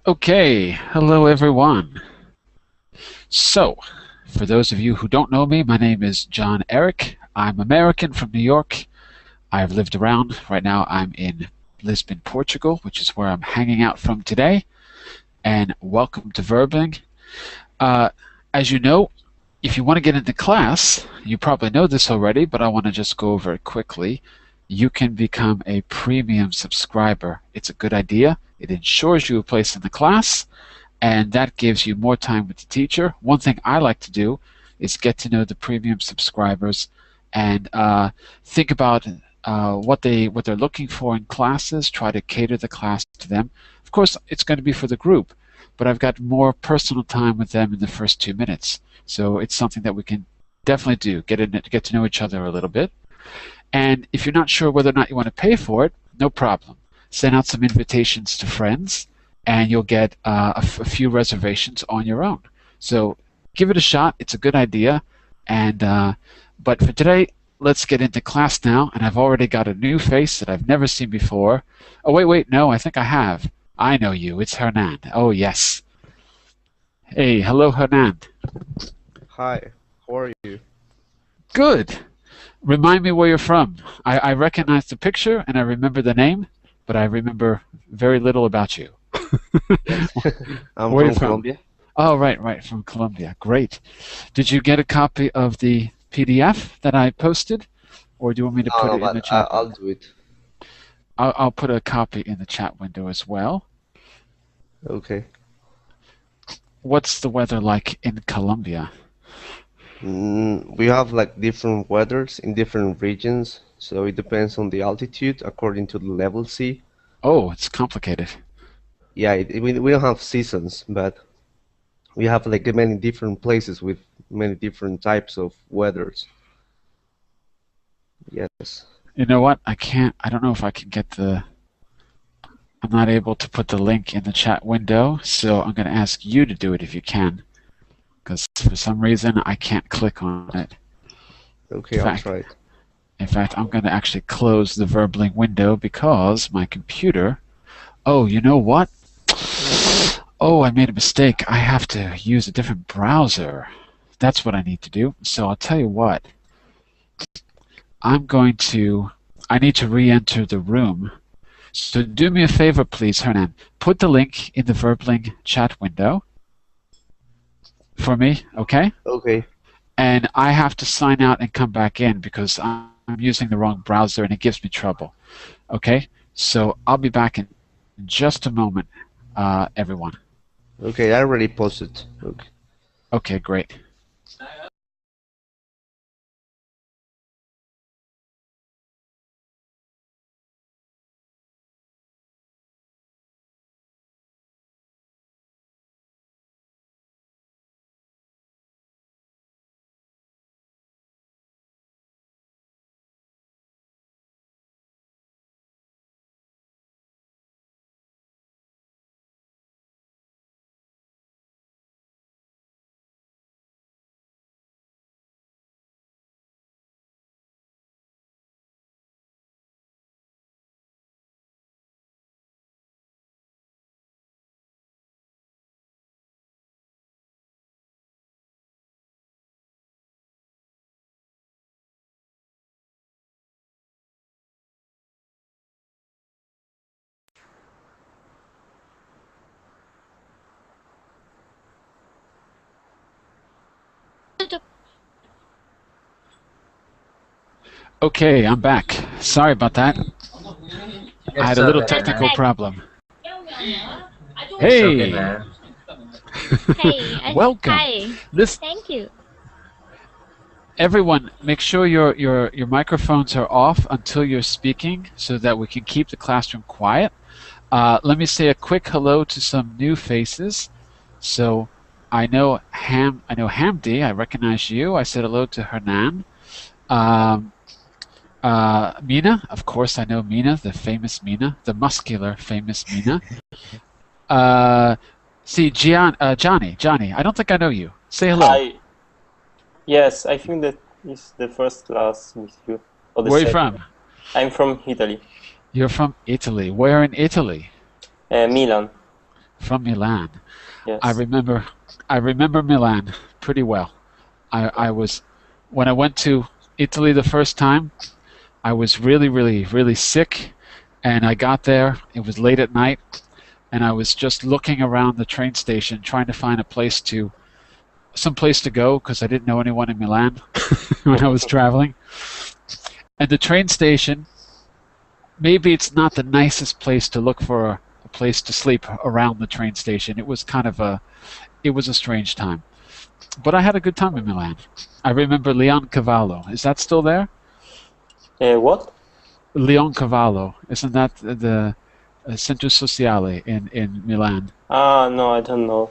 Okay, hello everyone. So, for those of you who don't know me, my name is Jon-Eric. I'm American from New York. I've lived around. Right now I'm in Lisbon, Portugal, which is where I'm hanging out from today. And welcome to Verbling. As you know, if you want to get into class, you probably know this already, but I want to just go over it quickly. You can become a premium subscriber. It's a good idea. It ensures you a place in the class, and that gives you more time with the teacher. One thing I like to do is get to know the premium subscribers and think about what they're looking for in classes, try to cater the class to them. Of course, it's going to be for the group, but I've got more personal time with them in the first 2 minutes. So it's something that we can definitely do, get to know each other a little bit. And if you're not sure whether or not you want to pay for it, no problem. Send out some invitations to friends, and you'll get a few reservations on your own. So give it a shot. It's a good idea. And but for today, let's get into class now. And I've already got a new face that I've never seen before. Oh, wait, no, I think I have. I know you. It's Hernan. Oh, yes. Hey, hello, Hernan. Hi, how are you? Good. Remind me where you're from. I recognize the picture and I remember the name, but I remember very little about you. I'm Where are from you from? Colombia. Oh, right, from Colombia. Great. Did you get a copy of the PDF that I posted, or do you want me to put it in the chat? I'll do it. I'll put a copy in the chat window as well. Okay. What's the weather like in Colombia? We have like different weathers in different regions, so it depends on the altitude according to the level C. Oh, it's complicated. Yeah, we don't have seasons, but we have like many different places with many different types of weathers. Yes. You know what? I don't know if I can get I'm not able to put the link in the chat window, so I'm going to ask you to do it if you can, because for some reason I can't click on it. Okay, I'll try it. In fact, I'm going to actually close the Verbling window because my computer... Oh, you know what? Oh, I made a mistake. I have to use a different browser. That's what I need to do. So I'll tell you what. I need to re-enter the room. So do me a favor, please, Hernan. Put the link in the Verbling chat window for me, okay? Okay. And I have to sign out and come back in because I'm using the wrong browser and it gives me trouble. Okay? So I'll be back in just a moment, everyone. Okay, I already posted. Okay. Okay, great. Okay, I'm back. Sorry about that. I had a little technical problem. Hey! Hey, Welcome. Hi. Thank you. Everyone, make sure your microphones are off until you're speaking so that we can keep the classroom quiet. Let me say a quick hello to some new faces. So I know Hamdi, I recognize you. I said hello to Hernan. Mina, of course I know Mina, the famous Mina, the muscular famous Mina. See, Johnny. I don't think I know you. Say hello. Hi. Yes, I think that is the first class with you. Or the Where are you second. from? I'm from Italy, You're from Italy. Where in Italy? Milan. From Milan. I Yes. remember. I remember Milan pretty well. I was when I went to Italy the first time. I was really, really, really sick, and I got there. It was late at night, and I was just looking around the train station trying to find some place to go because I didn't know anyone in Milan when I was traveling. And the train station, maybe it's not the nicest place to look for a place to sleep around the train station. It was a strange time. But I had a good time in Milan. I remember Leoncavallo. Is that still there? What? Leoncavallo. Isn't that the Centro Sociale in Milan? Ah, no, I don't know.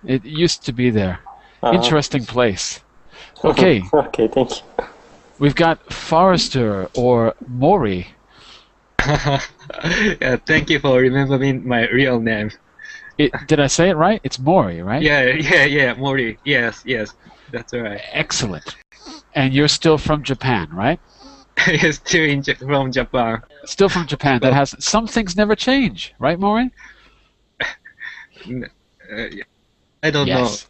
It used to be there. Uh-huh. Interesting place. Okay, Okay, thank you. we've got Forrester or Mori. Yeah, thank you for remembering my real name. Did I say it right? It's Mori, right? Yeah, Mori. Yes, that's right. Excellent. And you're still from Japan, right? Yes, still from Japan. Still from Japan. That has some things never change, right, Mori? Yeah, I don't Yes.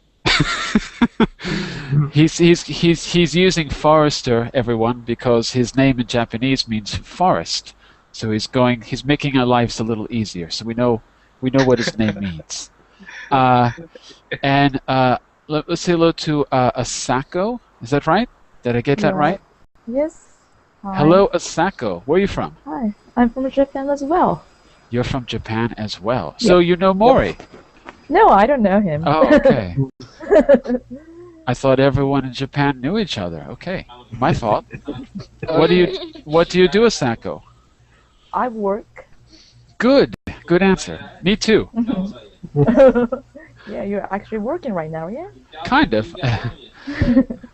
He's using Forrester, everyone, because his name in Japanese means forest. So he's making our lives a little easier. So we know what his name means. And let's say hello to Asako. Is that right? Did I get that Yeah. right? Yes. Hi. Hello, Asako. Where are you from? Hi. I'm from Japan as well. You're from Japan as well. So you know Mori. No, I don't know him. Oh, okay. I thought everyone in Japan knew each other. Okay, my fault. What do you do, Asako? I work. Good answer. Me too. Yeah, you're actually working right now, yeah? Kind of.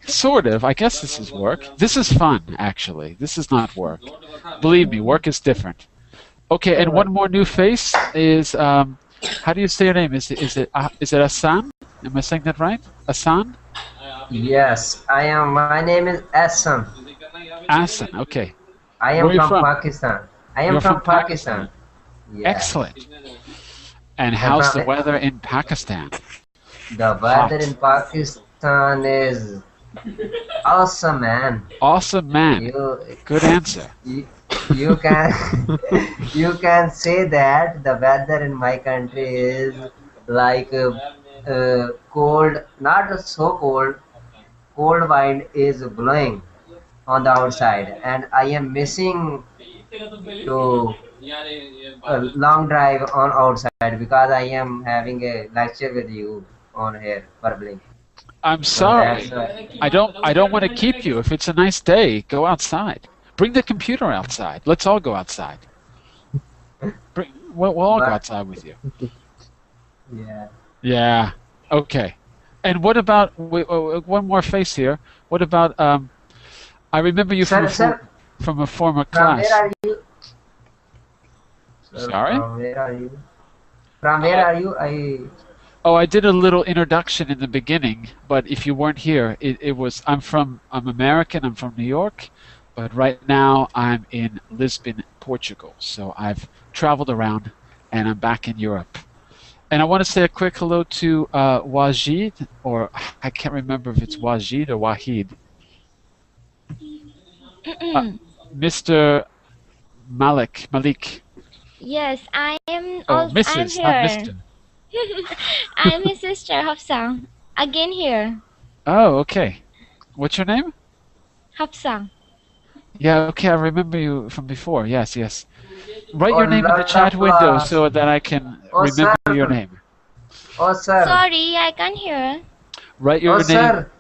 Sort of. I guess this is work. This is fun, actually. This is not work. Believe me, work is different. Okay, and one more new face is how do you say your name? Is it Asan? Am I saying that right? Asan? Yes, I am. My name is Assam. Asan. Okay. I am Where are you from from? Pakistan. I am You're from from Pakistan. Pakistan. Yeah. Excellent. And how's the from- weather in Pakistan? The weather in Pakistan is awesome, man. Awesome, man. You, Good answer. you can you can say that the weather in my country is like cold, not so cold. Cold wind is blowing on the outside, and I am missing to a long drive on outside because I am having a lecture with you on here public. I'm So sorry. that's why. I don't want to keep you. If it's a nice day, go outside. Bring the computer outside. Let's all go outside. We'll all go But- outside with you. Yeah. Yeah. Okay. And what about one more face here? What about I remember you Sir, from a former from class. where are you? Sir, Sorry? From where are you? From where are you? Oh, I did a little introduction in the beginning, but if you weren't here, I'm American, I'm from New York, but right now I'm in Lisbon, Portugal. So I've traveled around and I'm back in Europe. And I want to say a quick hello to Wajid, or I can't remember if it's Wajid or Wahid. Mr. Malik. Yes, I am. Oh, I'm Mrs., not here. Mr. I'm his sister, Hafsa. Again here, Oh, okay. What's your name? Hafsa. Yeah, okay, I remember you from before. Yes. Write your Oh, name in the lot chat of window love. so that I can Oh, remember sir. your name. Oh, sir. Sorry, I can't hear. Write your Oh, name. sir.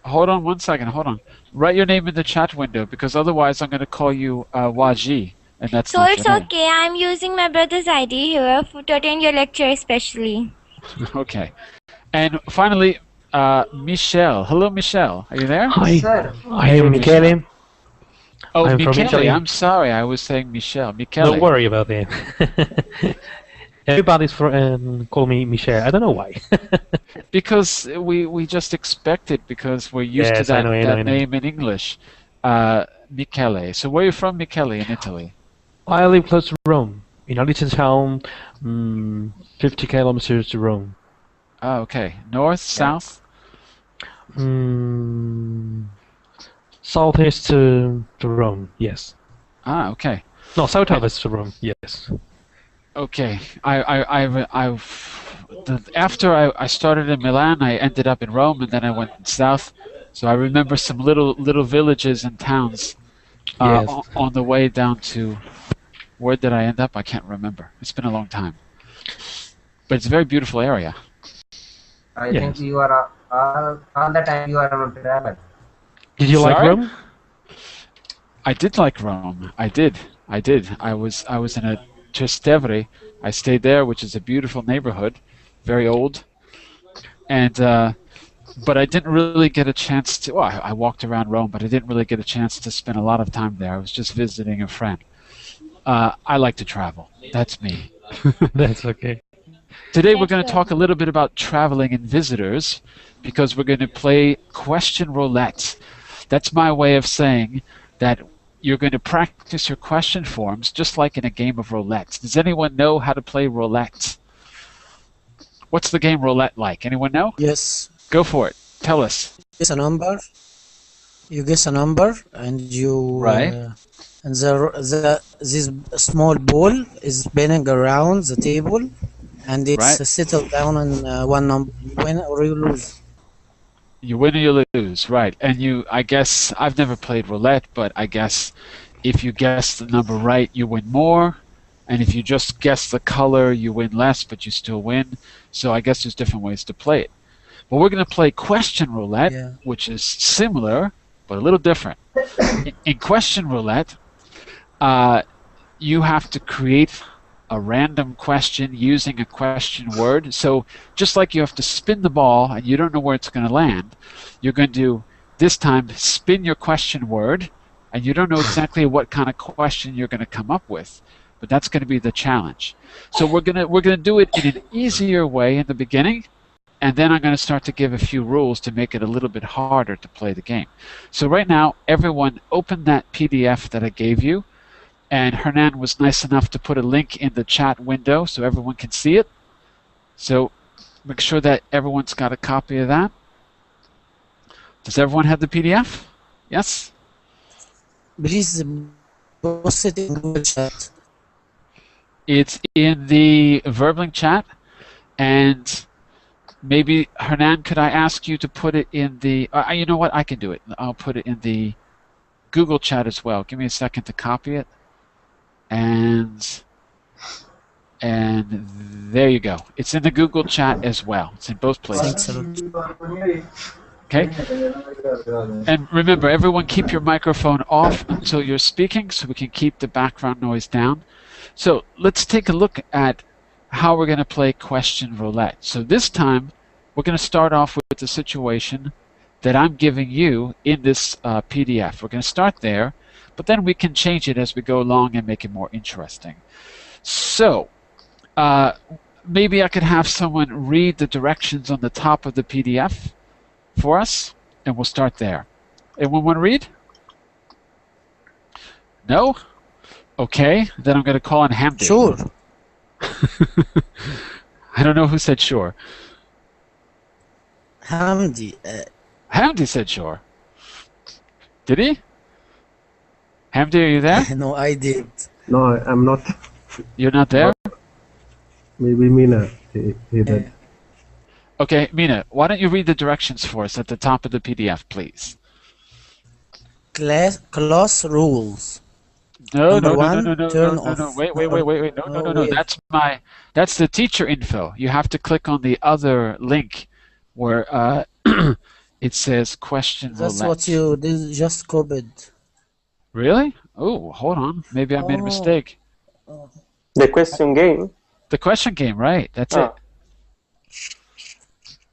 Hold on one second. Hold on. Write your name in the chat window because otherwise I'm going to call you Waji, and that's So not it's your name. okay. I'm using my brother's ID here to attend your lecture especially. Okay. And finally, Michelle. Hello, Michelle. Are you there? Hi, Sir. I am Michele. Oh, I'm from Michele. Italy. I'm sorry. I was saying Michelle. Michele. Don't worry about it. Everybody's call me Michelle. I don't know why. Because we just expect it because we're used to Yes, I that, know. that name in English. Michele. So where are you from, Michele, in Italy? I live close to Rome, in a little town, 50 kilometers to Rome. Oh, okay. North, south? Southeast to Rome, yes. Ah, okay. No, southwest to Rome, yes. Okay. After I started in Milan, I ended up in Rome, and then I went south. So I remember some little villages and towns Yes. on the way down to, where did I end up? I can't remember. It's been a long time. But it's a very beautiful area. I think you are all the time you are on travel. Did you like Sorry? Rome? I did like Rome. I did. I was in a Trastevere. I stayed there, which is a beautiful neighborhood, very old. And but I didn't really get a chance to. Well, I walked around Rome, but I didn't really get a chance to spend a lot of time there. I was just visiting a friend. I like to travel. That's me. That's okay. Today we're going to talk a little bit about traveling and visitors, because we're going to play question roulette. That's my way of saying that you're going to practice your question forms just like in a game of roulette. Does anyone know how to play roulette? What's the game roulette like? Anyone know? Yes. Go for it. Tell us. Guess a number. You guess a number, and you Right. And this small ball is spinning around the table, and it's Right. settled down on one number. You win or you lose. You win or you lose, right? And I guess I've never played roulette, but I guess if you guess the number right, you win more, and if you just guess the color, you win less, but you still win. So I guess there's different ways to play it. But we're going to play question roulette, Yeah. which is similar but a little different. In question roulette, you have to create a random question using a question word. So just like you have to spin the ball and you don't know where it's going to land, you're going to, this time, spin your question word, and you don't know exactly what kind of question you're going to come up with. But that's going to be the challenge. So we're going to do it in an easier way in the beginning, and then I'm going to start to give a few rules to make it a little bit harder to play the game. So right now, everyone open that PDF that I gave you. And Hernan was nice enough to put a link in the chat window so everyone can see it. So make sure that everyone's got a copy of that. Does everyone have the PDF? Yes? Please post it in Google chat. It's in the Verbling chat. And maybe, Hernan, could I ask you to put it in the... you know what? I can do it. I'll put it in the Google chat as well. Give me a second to copy it. And there you go. It's in the Google chat as well. It's in both places. Thanks a lot. Okay? And remember, everyone keep your microphone off until you're speaking so we can keep the background noise down. So let's take a look at how we're going to play question roulette. So this time, we're going to start off with the situation that I'm giving you in this PDF. We're going to start there, but then we can change it as we go along and make it more interesting. So maybe I could have someone read the directions on the top of the PDF for us, and we'll start there. Anyone want to read? No? Okay, then I'm going to call on Hamdi. Sure. I don't know who said sure. Hamdi. Hamdi said sure. Did he? Hamdi, are you there? No, I did. No, I'm not. You're not there? Maybe Mina. He did. Okay, Mina, why don't you read the directions for us at the top of the PDF, please? Class rules. No, Number no, no, one, no, no, turn no, no, no, off. wait, no, wait. that's the teacher info. You have to click on the other link where it says question That's roulette. what you did, just copied. Really? Oh, hold on. Maybe I made a mistake. The question game? The question game, right. That's it.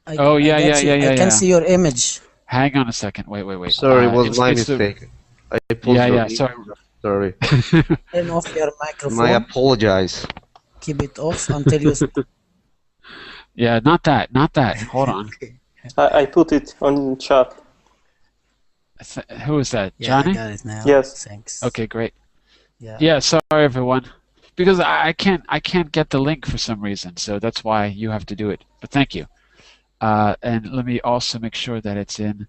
I yeah. can see your image. Hang on a second. Wait. Sorry, it was it's my the- mistake. I posted Yeah, sorry. Sorry. Turn off your microphone. I apologize. keep it off until you. Yeah, not that. Hold on. I put it on chat. Who is that? Yeah, Johnny? I got it now. Yes. Thanks. Okay, great. Yeah. Yeah, sorry everyone, because I can't get the link for some reason, so that's why you have to do it. But thank you. And let me also make sure that it's in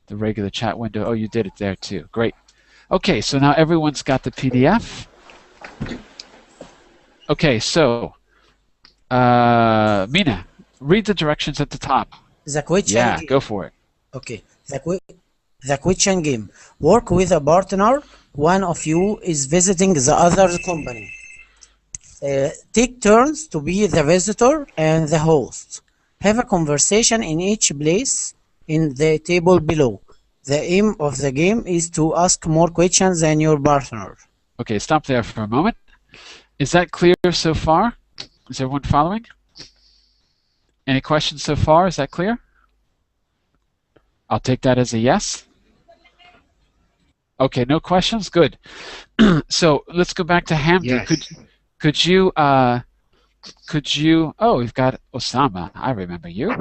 the regular chat window. Oh, you did it there too. Great. Okay, so now everyone's got the PDF. Okay, so Mina, read the directions at the top. The question. Yeah, game. go for it. Okay. The question game. Work with a partner. One of you is visiting the other company. Take turns to be the visitor and the host. Have a conversation in each place in the table below. The aim of the game is to ask more questions than your partner. Okay, stop there for a moment. Is that clear so far? Is everyone following? Any questions so far? Is that clear? I'll take that as a yes. Okay, no questions? Good. So let's go back to Hamdi. Yes. Could you, oh, we've got Osama. I remember you.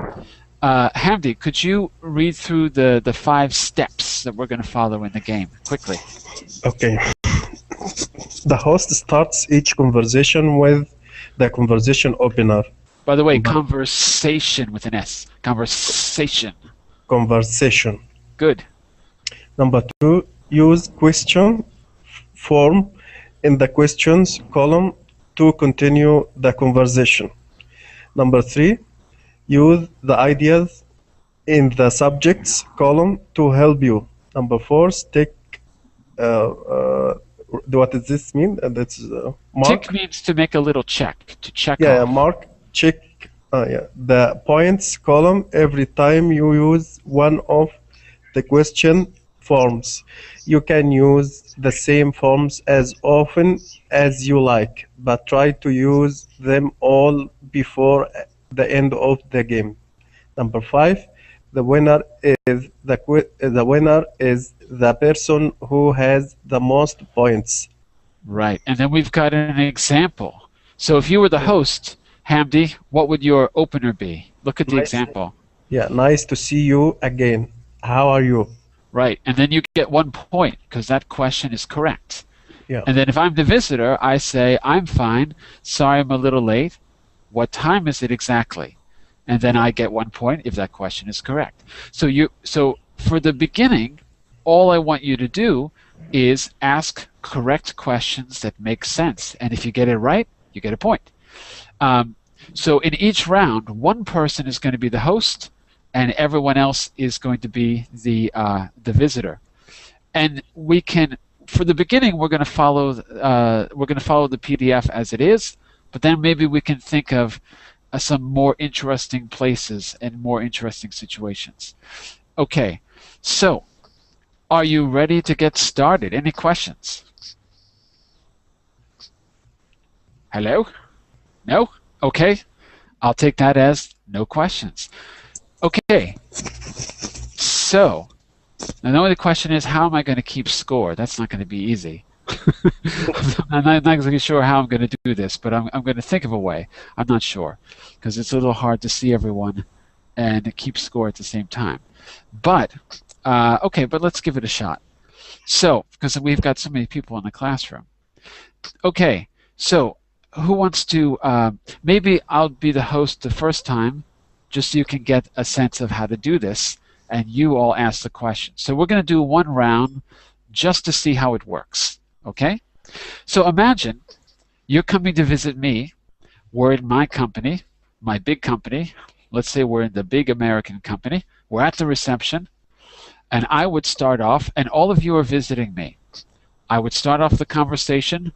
Hamdi, could you read through the 5 steps that we're going to follow in the game quickly? Okay. The host starts each conversation with the conversation opener. By the way, conversation with an S. Conversation. Conversation. Good. Number 2, use question form in the questions column to continue the conversation. Number 3, use the ideas in the subjects column to help you. Number 4, stick. What does this mean? That's mark. Tick means to make a little check, to check Yeah, off. mark, check. The points column every time you use one of the question forms. You can use the same forms as often as you like, but try to use them all before the end of the game. Number 5, the winner is the person who has the most points. Right, and then we've got an example. So if you were the host, Hamdi, what would your opener be? Look at the example. Yeah, nice to see you again. How are you? Right, and then you get 1 point because that question is correct. Yeah. And then if I'm the visitor, I say, I'm fine. Sorry I'm a little late. What time is it exactly? And then I get 1 point if that question is correct. So for the beginning, all I want you to do is ask correct questions that make sense. And if you get it right, you get a point. So in each round, one person is going to be the host, and everyone else is going to be the visitor. And we can, for the beginning, we're going to follow the PDF as it is, but then maybe we can think of some more interesting places and more interesting situations. Okay, so are you ready to get started? Any questions? Hello? No? Okay, I'll take that as no questions. Okay, so now the only question is, how am I going to keep score? That's not going to be easy. I'm not exactly sure how I'm going to do this, but I'm going to think of a way. I'm not sure, because it's a little hard to see everyone and keep score at the same time. But, okay, but let's give it a shot. So, because we've got so many people in the classroom. Okay, so who wants to, maybe I'll be the host the first time, just so you can get a sense of how to do this, and you all ask the question. So we're going to do 1 round just to see how it works. Okay? So imagine you're coming to visit me. We're in my company, my big company. Let's say we're in the big American company. We're at the reception, and I would start off, and all of you are visiting me. I would start off the conversation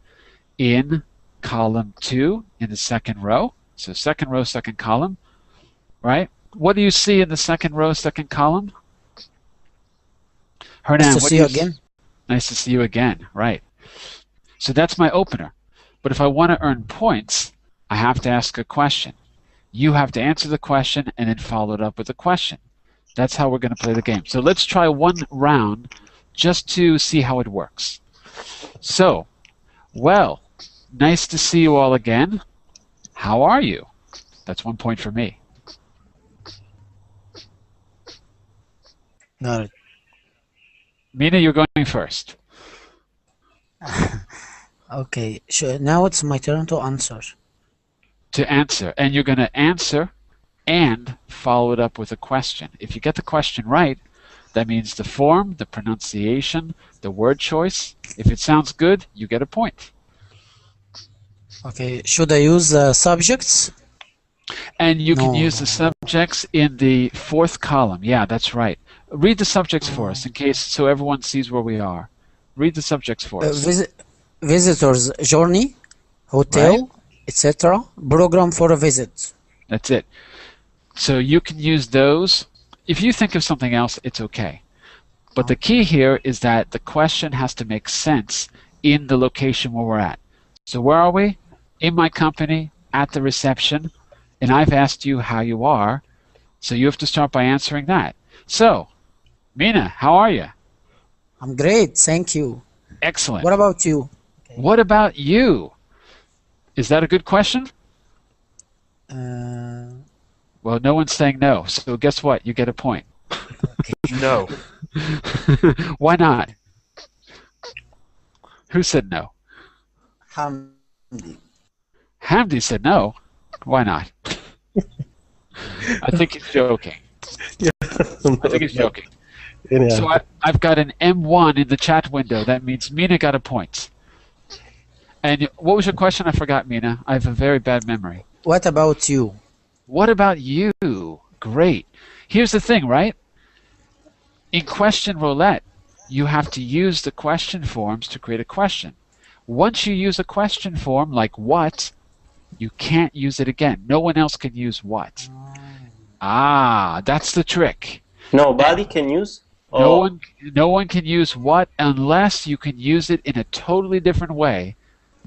in column 2 in the second row. So second row, second column, right? What do you see in the second row, second column? Hernan, Nice to see you again. Nice to see you again, right. So that's my opener. But if I want to earn points, I have to ask a question. You have to answer the question and then follow it up with a question. That's how we're going to play the game. So let's try 1 round just to see how it works. So, well, nice to see you all again. how are you? That's 1 point for me. Got it. Mina, you're going first. Okay, sure. Now it's my turn to answer. To answer. And you're going to answer and follow it up with a question. If you get the question right, that means the form, the pronunciation, the word choice. If it sounds good, you get a point. Okay, should I use subjects? And you can No. use the subjects in the 4th column. Yeah, that's right. Read the subjects for us in case so everyone sees where we are. Read the subjects for us. Visitors journey, hotel, etc. Program for a visit. That's it. So you can use those. If you think of something else, it's okay. But the key here is that the question has to make sense in the location where we're at. So where are we? In my company, at the reception, and I've asked you how you are, so you have to start by answering that. So, Mina, how are you? I'm great, thank you. Excellent. What about you? What about you? Is that a good question? Well, no one's saying no, so guess what? You get a point. No. Why not? Who said no? Hamdi. Hamdi said no. Why not? I think he's joking. I think he's joking. Yeah. So I've got an M1 in the chat window. That means Mina got a point. And what was your question? I forgot, Mina. I have a very bad memory. What about you? What about you? Great. Here's the thing, right? In question roulette, you have to use the question forms to create a question. Once you use a question form like what, you can't use it again. No one else can use what. Ah, that's the trick. Nobody can use? No one can use what unless you can use it in a totally different way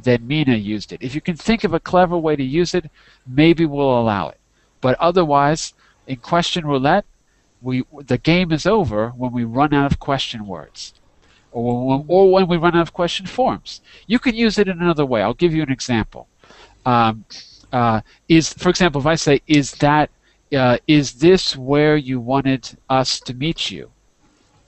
than Mina used it. If you can think of a clever way to use it, maybe we'll allow it. But otherwise, in question roulette, the game is over when we run out of question words, or when we run out of question forms. You can use it in another way. I'll give you an example. For example, if I say, is this where you wanted us to meet you?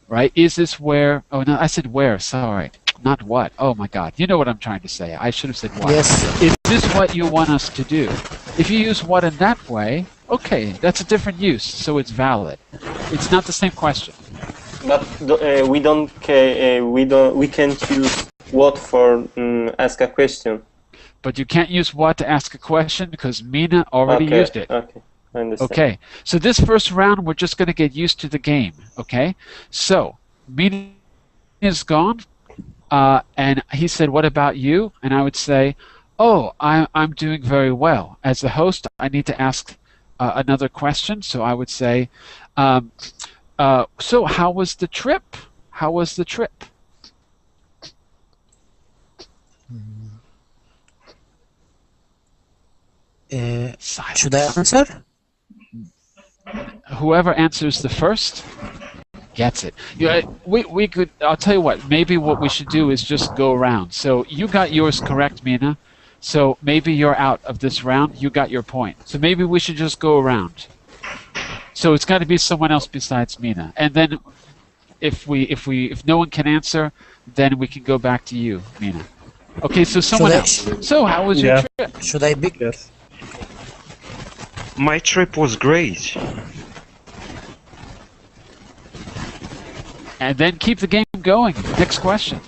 Right? Is this where? Oh no, I said where. Sorry, not what. Oh my God, you know what I'm trying to say. I should have said what. Yes. Is this what you want us to do? If you use what in that way, okay, that's a different use, so it's valid. It's not the same question. But we can't use what for ask a question. But you can't use what to ask a question because Mina already used it. Okay, I understand. Okay, so this first round, we're just going to get used to the game, okay? So, Mina is gone, and he said, what about you? And I would say, oh, I'm doing very well. As the host, I need to ask another question, so I would say, so how was the trip? How was the trip? Should I answer? Whoever answers the first gets it. We could. I'll tell you what. Maybe what we should do is just go around. So you got yours correct, Mina. So maybe you're out of this round. You got your point. So maybe we should just go around. So it's got to be someone else besides Mina. And then if no one can answer, then we can go back to you, Mina. Okay. So someone else. So how was your trip? Should I pick? Yes. My trip was great. And then keep the game going. Next question.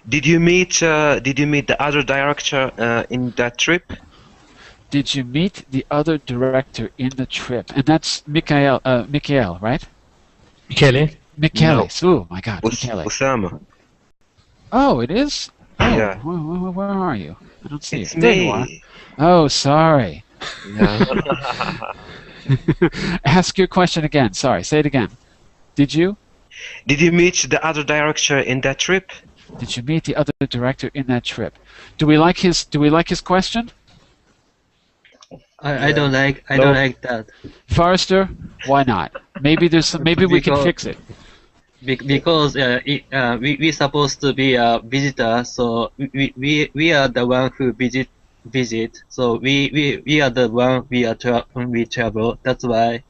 Did you meet the other director in that trip? Did you meet the other director in the trip? And that's Mikhail, right? Michele? Michele. No. Oh my God, Michele. Osama. Oh, it is? Oh, Yeah. Where are you? I don't see It's you. There you are. me. Oh, sorry. Yeah. Ask your question again. Sorry, say it again. Did you? Did you meet the other director in that trip? Did you meet the other director in that trip? Do we like his question? I don't like that. Forrester, why not? Maybe we can fix it. because we supposed to be a visitor, so we are the one who visit. So we are the one we travel. That's why.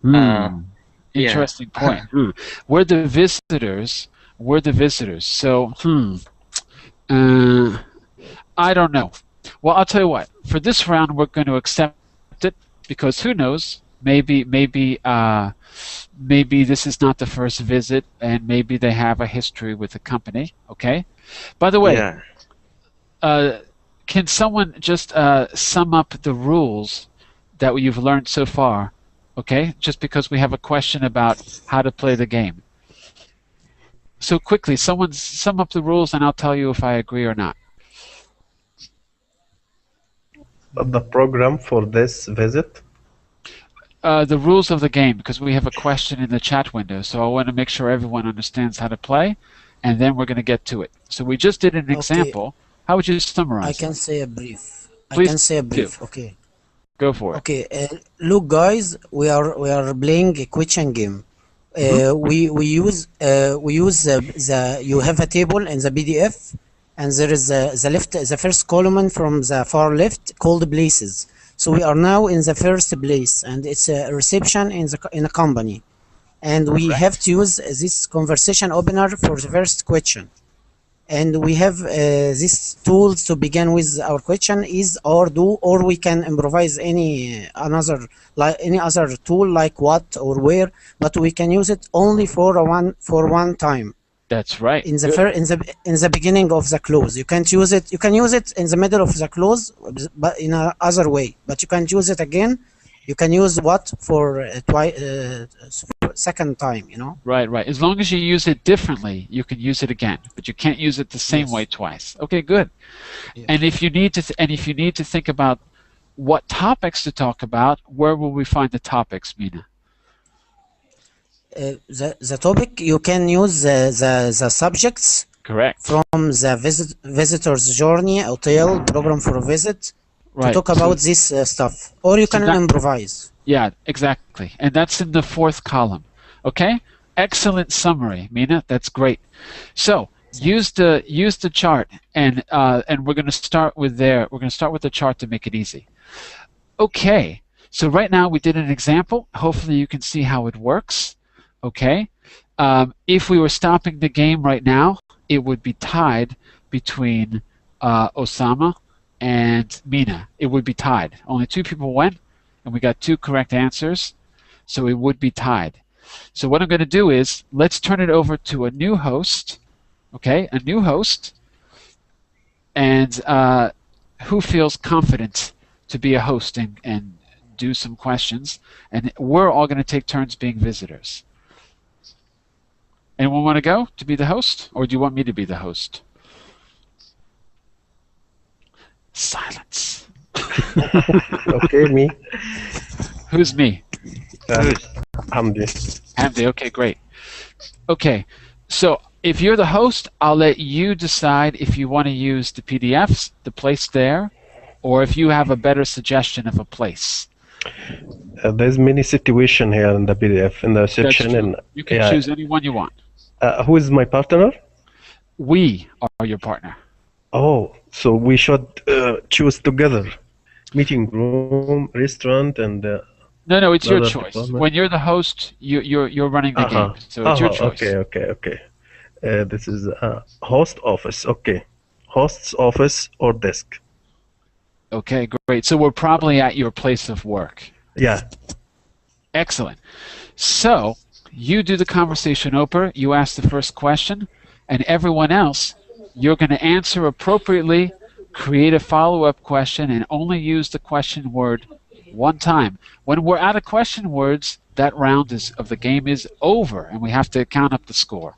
Yeah. Interesting point. We're the visitors. We're the visitors. So, I don't know. Well, I'll tell you what. For this round, we're going to accept it because who knows? Maybe this is not the first visit, and maybe they have a history with the company. Okay. By the way, can someone just sum up the rules that you've learned so far? Okay, just because we have a question about how to play the game. So quickly, someone sum up the rules, and I'll tell you if I agree or not. The program for this visit? The rules of the game, because we have a question in the chat window, so I want to make sure everyone understands how to play, and then we're going to get to it. So we just did an example. How would you summarize? I can say a brief. Please I can say a brief. do. Okay. Go for it. Okay. Look, guys, we are playing a question game. We use the you have a table in the PDF, and there is the first column from the far left called places. So we are now in the first place, and it's a reception in a company, and we have to use this conversation opener for the first question. And we have these tools to begin with our question is or do, or we can improvise any other tool like what or where, but we can use it only for one time. That's right. In the beginning of the clause, you can't use it. You can use it in the middle of the clause, but in a other way. But you can't use it again. You can use what for second time, you know. Right. As long as you use it differently, you can use it again, but you can't use it the same way twice. Okay, good. Yeah. And if you need to think about what topics to talk about, where will we find the topics, Mina? The topic, you can use the subjects. Correct. From the visitor's journey, hotel, program for a visit, right. to talk about this stuff, or you can improvise. Yeah, exactly, and that's in the fourth column. Okay, excellent summary, Mina. That's great. So use the chart, and we're going to start with there. We're going to start with the chart to make it easy. Okay, so right now we did an example. Hopefully you can see how it works. Okay, if we were stopping the game right now, it would be tied between Osama and Mina. It would be tied. Only two people went, and we got two correct answers, so it would be tied. So what I'm going to do is, let's turn it over to a new host, okay, a new host, and who feels confident to be a host and do some questions, and we're all going to take turns being visitors. Anyone want to go to be the host, or do you want me to be the host? Silence. Okay, me. Who's me? Hamdi. Hamdi, okay, great. Okay, so if you're the host, I'll let you decide if you want to use the PDFs, the place there, or if you have a better suggestion of a place. There's many situations here in the PDF, in the reception. And you can choose any one you want. Who is my partner? We are your partner. Oh, so we should choose together. Meeting room, restaurant, and... No, it's your choice. Department. When you're the host, you're running the game, so it's your choice. Okay. This is host office. Okay, host's office or desk. Okay, great. So we're probably at your place of work. Yeah. Excellent. So you do the conversation opener. You ask the first question, and everyone else, you're going to answer appropriately, create a follow-up question, and only use the question word one time. When we're out of question words, that round of the game is over, and we have to count up the score.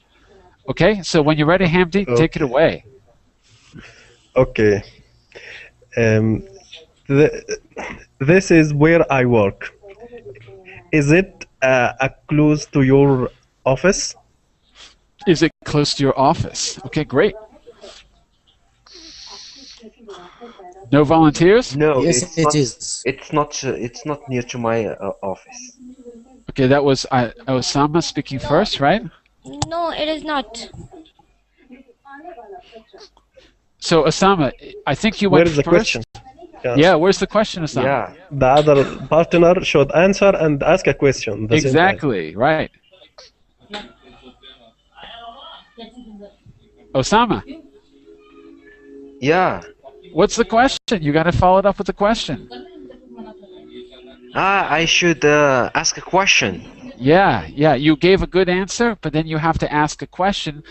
Okay, so when you're ready, Hamdi, take it away. Okay. This is where I work. Is it close to your office? Is it close to your office? Okay, great. No volunteers? No, yes, it is. It's not near to my office. Okay, that was Osama speaking first, right? No, it is not. So Osama, I think you Where went is the first. question? Yeah, where's the question, Osama? Yeah. The other partner should answer and ask a question. The same time. Exactly, right. Osama, Yeah. what's the question? You got to follow it up with a question. I should ask a question. Yeah, you gave a good answer, but then you have to ask a question.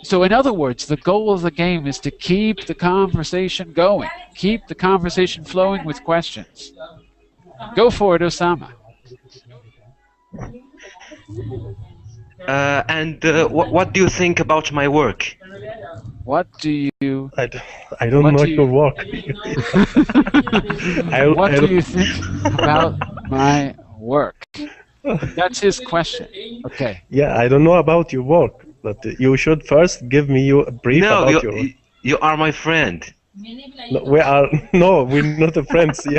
So in other words, the goal of the game is to keep the conversation going. Keep the conversation flowing with questions. Go for it, Osama. And what do you think about my work? What do you... I don't know your work. What do you think about my work? That's his question. Okay. Yeah, I don't know about your work, but you should first give me a brief about your work. You are my friend. No, we're not friends. We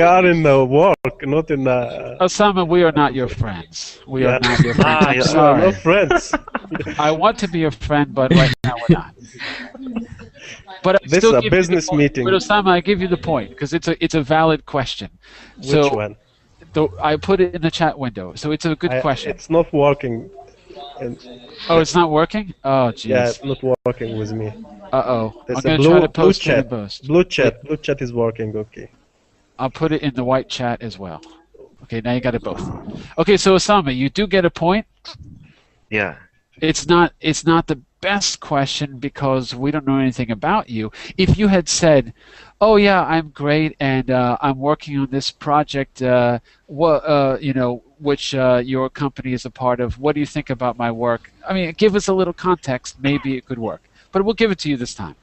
are in work, not in. Osama, we are not your friends. We are not your friends. I'm We are sorry. not friends. I want to be your friend, but right now we're not. But I This still is a give you the business point. meeting. But Osama, I give you the point because it's a valid question. Which one? I put it in the chat window, so it's a good question. It's not working. Oh, it's not working? Oh, jeez. Yeah, it's not working with me. Uh-oh. I'm There's going a to try to post it in chat. post. Blue chat is working. Okay. I'll put it in the white chat as well. Okay, now you got it both. Okay, so Osama, you do get a point. Yeah. It's not the best question because we don't know anything about you. If you had said, "Oh yeah, I'm great and I'm working on this project, which your company is a part of. What do you think about my work?" I mean, give us a little context. Maybe it could work, but we'll give it to you this time.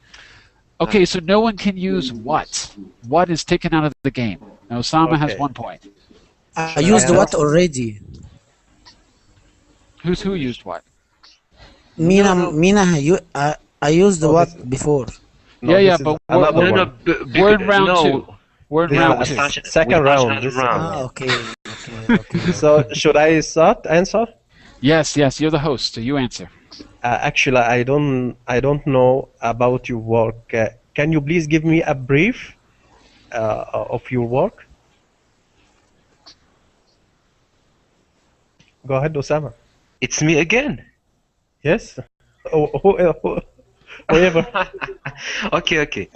Okay, so no one can use what. What is taken out of the game. Now Osama has 1 point. I used what already? Who used what? Mina, I used what before? No, yeah, this but is another one. we're in round two. We're in This round is two. second round. This Okay. So should I start answer? Yes, you're the host, so you answer. Actually, I don't know about your work. Can you please give me a brief of your work? Go ahead, Osama. It's me again. Yes. Whoever. Okay.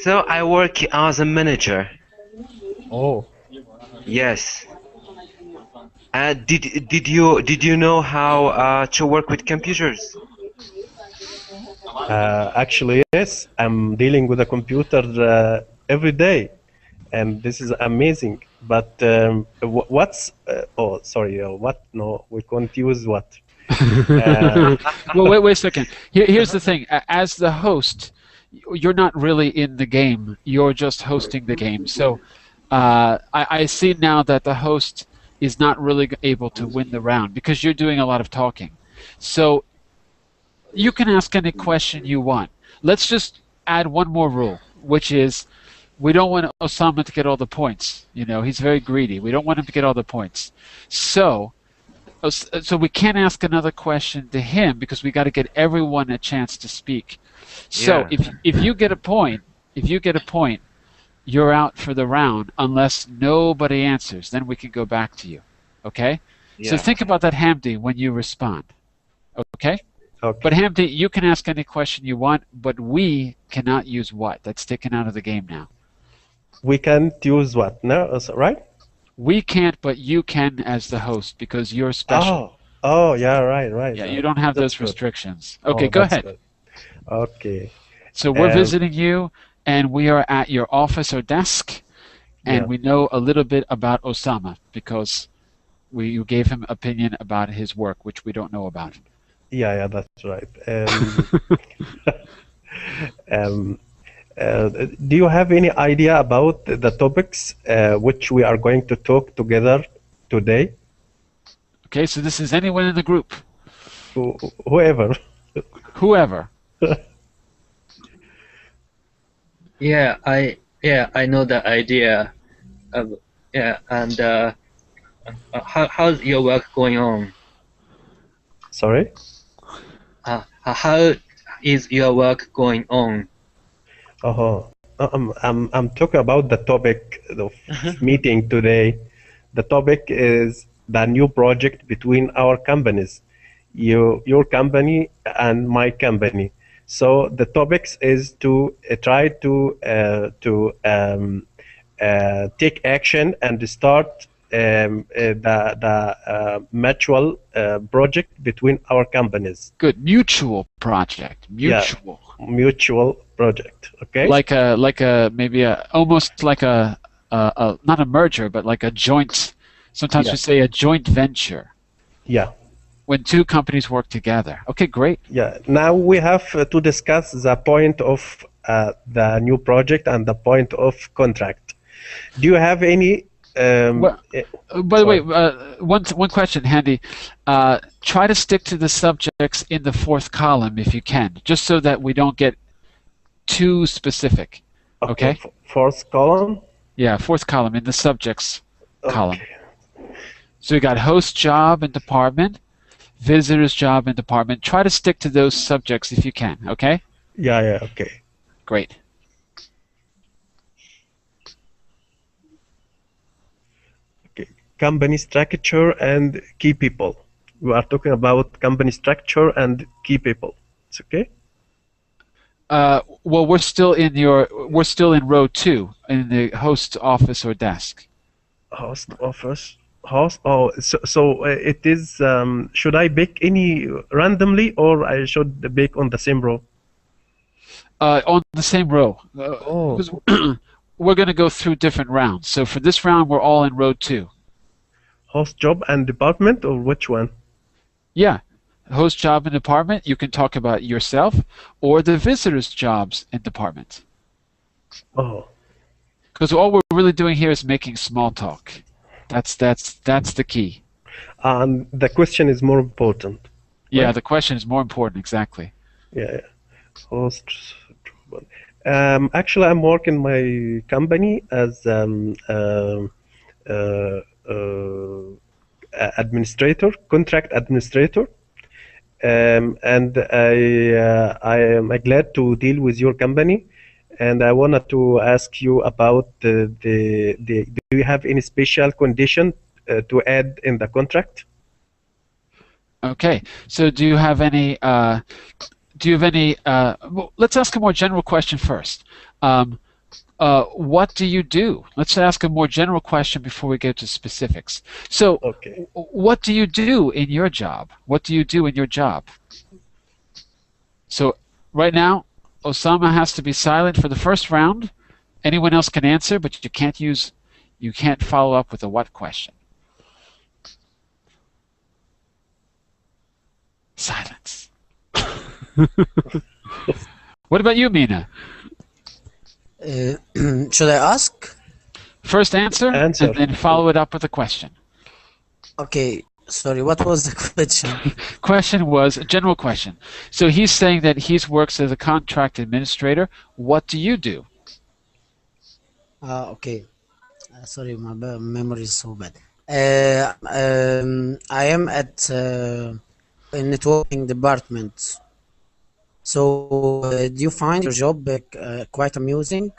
So I work as a manager. Oh. Yes. Did you know how to work with computers? Actually, yes. I'm dealing with a computer every day, and this is amazing. But what's? Oh, sorry. What? No, we can't use what. Well, wait a second. Here's the thing. As the host, you're not really in the game. You're just hosting the game. So I see now that the host is not really able to win the round because you're doing a lot of talking. So you can ask any question you want. Let's just add one more rule, which is we don't want Osama to get all the points. He's very greedy. We don't want him to get all the points. So we can't ask another question to him because we got to get everyone a chance to speak. So if you get a point, you're out for the round unless nobody answers. Then we can go back to you. Okay? Yeah. So think about that, Hamdi, when you respond. Okay? Okay. But Hamdi, you can ask any question you want, but we cannot use what. That's taken out of the game now. We can't use what? No, right? We can't, but you can as the host because you're special. Oh, yeah, right. Yeah, you don't have those good. restrictions. Okay, go ahead. Good. Okay. So we're visiting you, and we are at your office or desk, and we know a little bit about Osama because you gave him opinion about his work, which we don't know about. Yeah, that's right. Do you have any idea about the topics which we are going to talk together today? Okay, so this is anyone in the group. Whoever. Whoever. Yeah, I know the idea. How's your work going on? Sorry? How is your work going on? I'm talking about the topic of meeting today. The topic is the new project between our companies, your company and my company. So the topics is to try to take action and start the mutual project between our companies. Good. Mutual project. Mutual. Yeah, mutual project. Okay. Like a maybe almost like a not a merger, but like a joint. Sometimes we say a joint venture. Yeah. When two companies work together. Okay, great. Yeah. Now we have to discuss the point of the new project and the point of contract. Do you have any? By the way, one question, Handy. Try to stick to the subjects in the fourth column if you can, just so that we don't get too specific. Okay? Fourth column? Yeah, fourth column in the subjects column. So we got host job and department, visitor's job and department. Try to stick to those subjects if you can, okay? Yeah, okay. Great. Company structure and key people. We are talking about company structure and key people. It's okay? Well, we're still in row 2 in the host office or desk. Host office. Host. Oh, so it is. Should I pick any randomly, or I should pick on the same row? On the same row. Because we're going to go through different rounds. So for this round, we're all in row 2. Host job and department, or which one? Yeah. Host job and department, you can talk about yourself, or the visitors' jobs and department. Oh. Because all we're really doing here is making small talk. That's the key. And the question is more important. Yeah, right? the question is more important, exactly. Yeah. Host. Actually, I'm working my company as administrator, contract administrator. And I am glad to deal with your company, and I wanted to ask you about do you have any special condition to add in the contract? Okay, so do you have any? Well, let's ask a more general question first. What do you do? Let's ask a more general question before we get to specifics. So, what do you do in your job? What do you do in your job? So, right now, Osama has to be silent for the first round. Anyone else can answer, but you can't follow up with a what question. Silence. What about you, Mina? Should I ask? First answer. And then follow it up with a question. Okay, sorry, what was the question? Question was a general question. So he's saying that he works as a contract administrator. What do you do? Okay. Sorry, my memory is so bad. I am at a networking department. So, do you find your job quite amusing?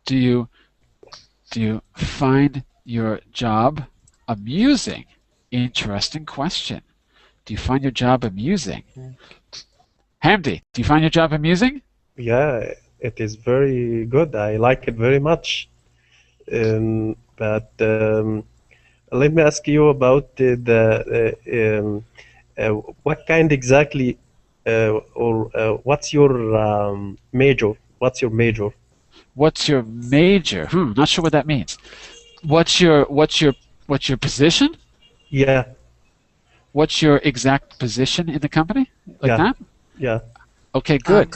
Do you find your job amusing? Interesting question. Do you find your job amusing? Hamdi, do you find your job amusing? Yeah, it is very good. I like it very much. But let me ask you about what kind exactly. What's your major? What's your major? What's your major? Not sure what that means. What's your position? Yeah. What's your exact position in the company? Like that? Yeah. Okay, good.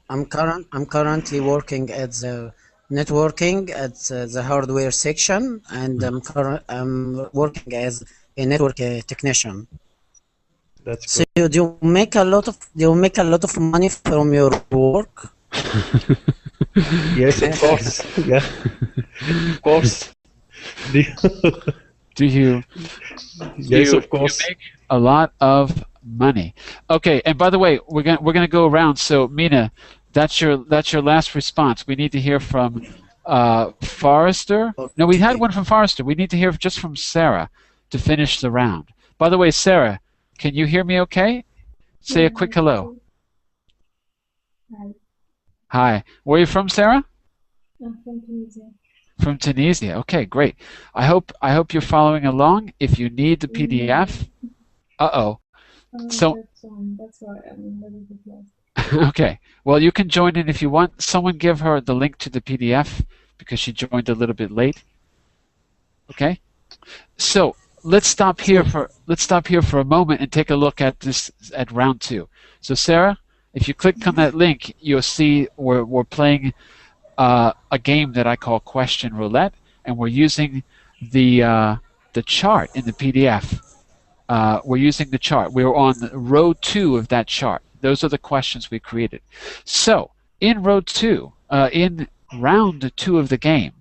I'm currently working at the networking at the hardware section, and I'm working as a network technician. That's so do you make a lot of money from your work? Yes, of course. Yeah, of course. Do you? Yes, of course. A lot of money. Okay, and by the way, we're gonna go around. So Mina, that's your last response. We need to hear from Forrester. No, we had one from Forrester. We need to hear just from Sarah to finish the round. By the way, Sarah, can you hear me okay? Say a quick hello. Hi. Hi. Where are you from, Sarah? I'm from Tunisia. From Tunisia. Okay, great. I hope you're following along. If you need the PDF. Uh-oh. So That's why I'm in the little class. okay. Well, you can join in if you want. Someone give her the link to the PDF because she joined a little bit late. Okay? So let's stop here for a moment and take a look at round 2. So Sarah, if you click on that link, you'll see we're playing a game that I call Question Roulette, and we're using the chart in the PDF. We're using the chart. We're on row 2 of that chart. Those are the questions we created. So in row 2, in round 2 of the game,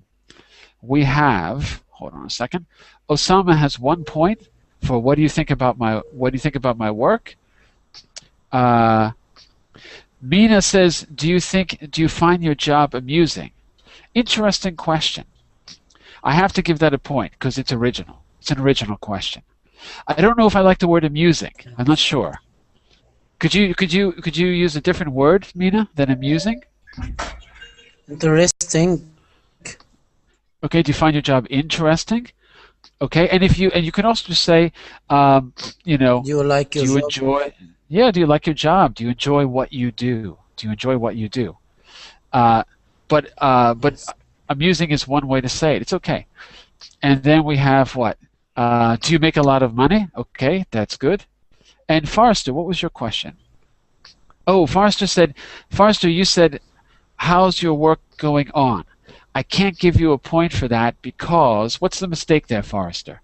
we have. Hold on a second. Osama has 1 point for what do you think about my work? Mina says, do you find your job amusing? Interesting question. I have to give that a point because it's original. It's an original question. I don't know if I like the word amusing. I'm not sure. Could you use a different word, Mina, than amusing? Interesting. Okay, do you find your job interesting? Okay, and you can also say, you know, Do you like your do you job? enjoy? Yeah, do you like your job? Do you enjoy what you do? Do you enjoy what you do? But amusing is one way to say it. It's okay. And then we have what? Do you make a lot of money? Okay, that's good. And Forrester, what was your question? Oh, Forrester, you said, how's your work going on? I can't give you a point for that because, what's the mistake there, Forrester?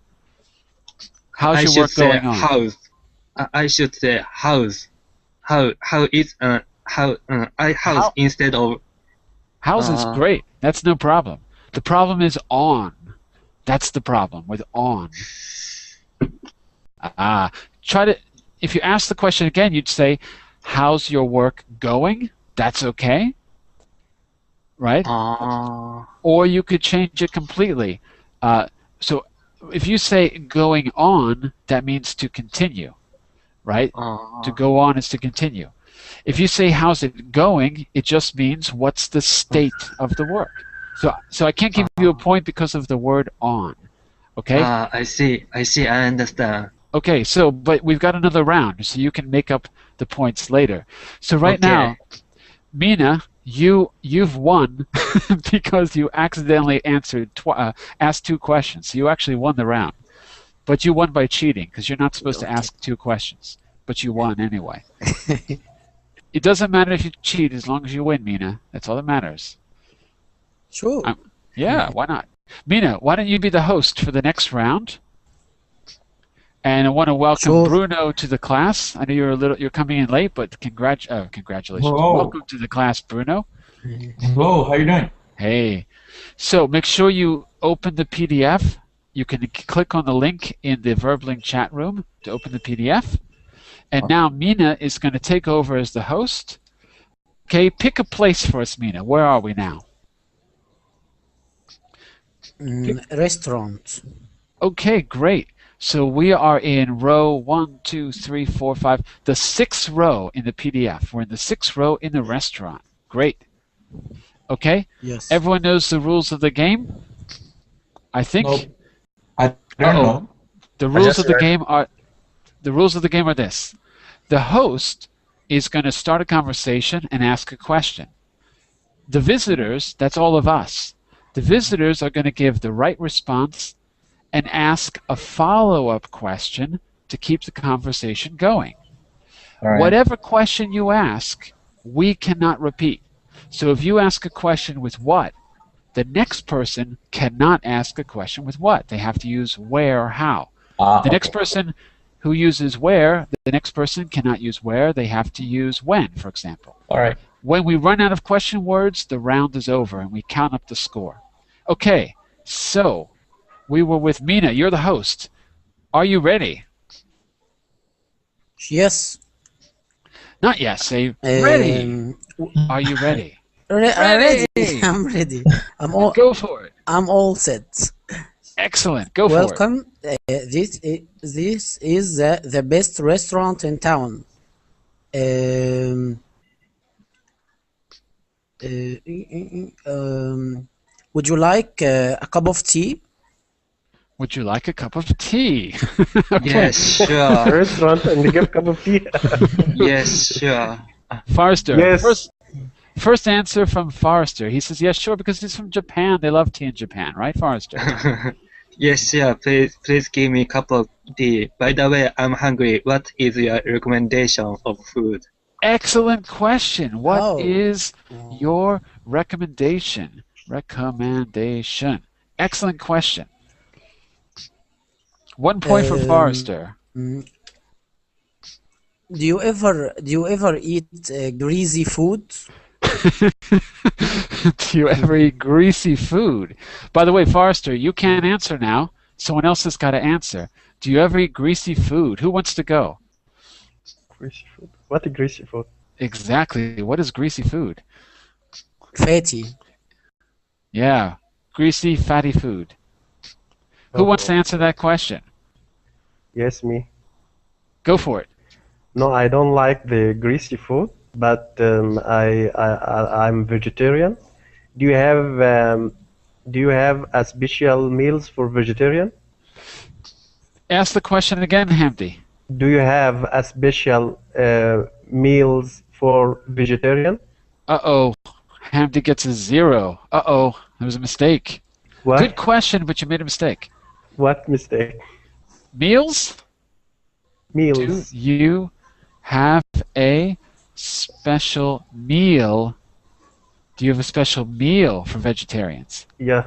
How's your work going on? House. I should say house. How is house instead of. House is great. That's no problem. The problem is on. That's the problem with on. If you ask the question again, you'd say, how's your work going? That's okay. Right? Or you could change it completely. So if you say going on, that means to continue. Right? To go on is to continue. If you say how's it going, it just means what's the state of the work. So I can't give you a point because of the word on. Okay? I see, I understand. Okay, but we've got another round, so you can make up the points later. So right Okay. now, Mina, you've won because you accidentally asked 2 questions. So you actually won the round. But you won by cheating because you're not supposed to ask 2 questions. But you won anyway. It doesn't matter if you cheat as long as you win, Mina. That's all that matters. Sure. Yeah, why not? Mina, why don't you be the host for the next round? And I want to welcome Bruno to the class. I know you're coming in late, but congratulations. Whoa. Welcome to the class, Bruno. Hello, how you doing? Hey. So make sure you open the PDF. You can click on the link in the Verbling chat room to open the PDF. And now Mina is going to take over as the host. Okay, pick a place for us, Mina. Where are we now? Restaurant. Okay, great. So we are in row 1, 2, 3, 4, 5, the 6th row in the PDF. We're in the 6th row in the restaurant. Great. Okay? Yes. Everyone knows the rules of the game? I think. Nope. I don't know. The rules of the game are this. The host is going to start a conversation and ask a question. The visitors, that's all of us. The visitors are going to give the right response and ask a follow-up question to keep the conversation going. All right. Whatever question you ask, we cannot repeat. So if you ask a question with what, the next person cannot ask a question with what. They have to use where or how. The next person who uses where, the next person cannot use where. They have to use when, for example. All right. When we run out of question words, the round is over and we count up the score. Okay, so we were with Mina. You're the host. Are you ready? Yes. Not yes. Say ready. Are you ready? Ready. I'm ready. I'm all. Go for it. I'm all set. Excellent. Go for Welcome. This is the best restaurant in town. Would you like a cup of tea? Would you like a cup of tea? Yes, sure. Restaurant and you give cup of tea. Yes, sure. Forrester. Yes. First answer from Forrester. He says yes, sure, because he's from Japan. They love tea in Japan, right, Forrester? Yes, sure. Please give me a cup of tea. By the way, I'm hungry. What is your recommendation of food? Excellent question. What is your recommendation? Recommendation. Excellent question. 1 point for Forrester. Do you ever eat greasy food? Do you ever eat greasy food? By the way, Forrester, you can't answer now. Someone else has got to answer. Do you ever eat greasy food? Who wants to go? Greasy food. What is greasy food? Exactly. What is greasy food? Fatty. Yeah. Greasy, fatty food. Who wants to answer that question? Yes, me. Go for it. No, I don't like the greasy food, but I'm vegetarian. Do you have a special meals for vegetarian? Ask the question again, Hamdi. Do you have a special meals for vegetarian? Uh-oh. Hamdi gets a 0. Uh-oh. There was a mistake. What? Good question, but you made a mistake. What mistake? Meals? Meals. Do you have a special meal? Do you have a special meal for vegetarians? Yeah.